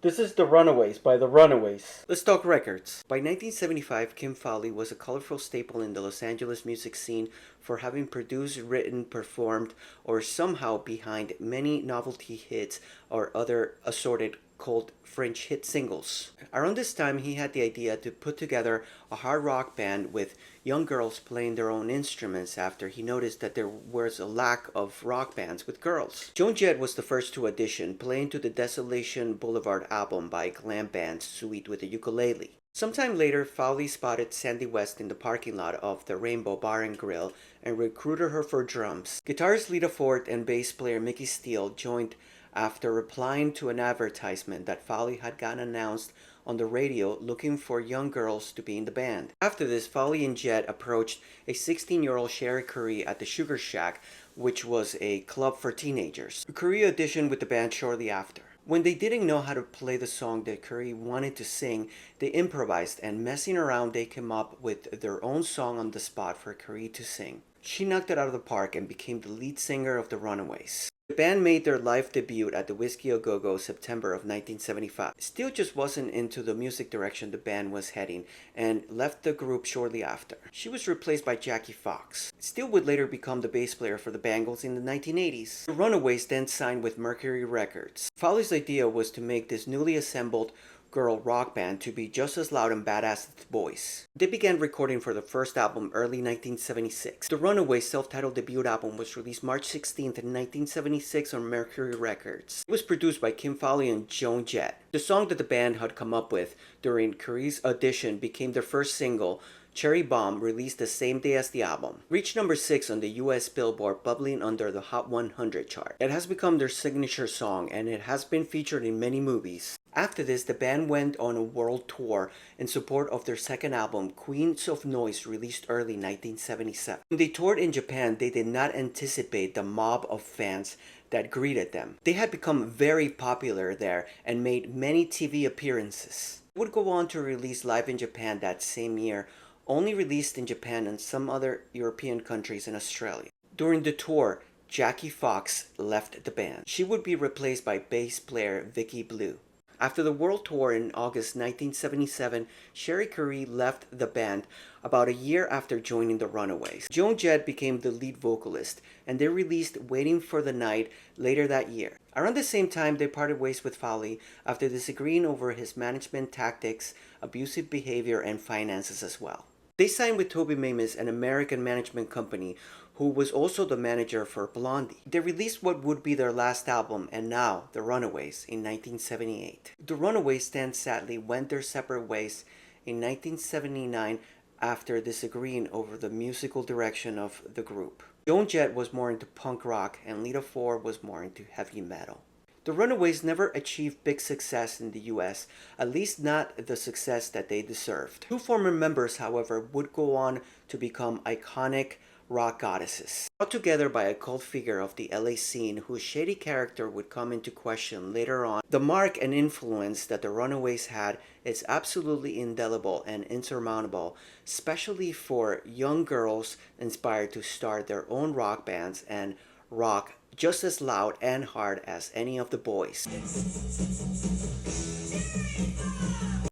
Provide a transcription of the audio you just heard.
This is The Runaways by The Runaways. Let's talk records. By 1975, Kim Fowley was a colorful staple in the Los Angeles music scene for having produced, written, performed, or somehow behind many novelty hits or other assorted called French hit singles. Around this time, he had the idea to put together a hard rock band with young girls playing their own instruments after he noticed that there was a lack of rock bands with girls. Joan Jett was the first to audition, playing to the Desolation Boulevard album by glam band Sweet with a ukulele. Sometime later, Fowley spotted Sandy West in the parking lot of the Rainbow Bar and Grill and recruited her for drums. Guitarist Lita Ford and bass player Mickey Steele joined after replying to an advertisement that Fowley had gotten announced on the radio looking for young girls to be in the band. After this, Fowley and Jett approached a 16-year-old Sherry Curry at the Sugar Shack, which was a club for teenagers. Curry auditioned with the band shortly after. When they didn't know how to play the song that Curry wanted to sing, they improvised, and messing around they came up with their own song on the spot for Curry to sing. She knocked it out of the park and became the lead singer of the Runaways. The band made their live debut at the Whiskey A Go Go September of 1975. Steele just wasn't into the music direction the band was heading and left the group shortly after. She was replaced by Jackie Fox. Steele would later become the bass player for the Bangles in the 1980s. The Runaways then signed with Mercury Records. Fowley's idea was to make this newly assembled girl rock band to be just as loud and badass as the boys. They began recording for the first album early 1976. The Runaways' self-titled debut album was released March 16th in 1976 on Mercury Records. It was produced by Kim Fowley and Joan Jett. The song that the band had come up with during Curry's audition became their first single, Cherry Bomb, released the same day as the album. Reached number 6 on the US Billboard, bubbling under the Hot 100 chart. It has become their signature song and it has been featured in many movies. After this, the band went on a world tour in support of their second album, Queens of Noise, released early 1977. When they toured in Japan, they did not anticipate the mob of fans that greeted them. They had become very popular there and made many TV appearances. They would go on to release Live in Japan that same year, only released in Japan and some other European countries and Australia. During the tour, Jackie Fox left the band. She would be replaced by bass player Vicky Blue. After the world tour in August 1977, Sherry Curry left the band about a year after joining the Runaways. Joan Jett became the lead vocalist, and they released Waiting for the Night later that year. Around the same time, they parted ways with Fowley after disagreeing over his management tactics, abusive behavior, and finances as well. They signed with Toby Mamis, an American management company, who was also the manager for Blondie. They released what would be their last album, and now, The Runaways, in 1978. The Runaways then sadly went their separate ways in 1979 after disagreeing over the musical direction of the group. Joan Jett was more into punk rock, and Lita Ford was more into heavy metal. The Runaways never achieved big success in the US, at least not the success that they deserved. Two former members, however, would go on to become iconic rock goddesses, brought together by a cult figure of the LA scene whose shady character would come into question later on. The mark and influence that the Runaways had is absolutely indelible and insurmountable, especially for young girls inspired to start their own rock bands and rock just as loud and hard as any of the boys.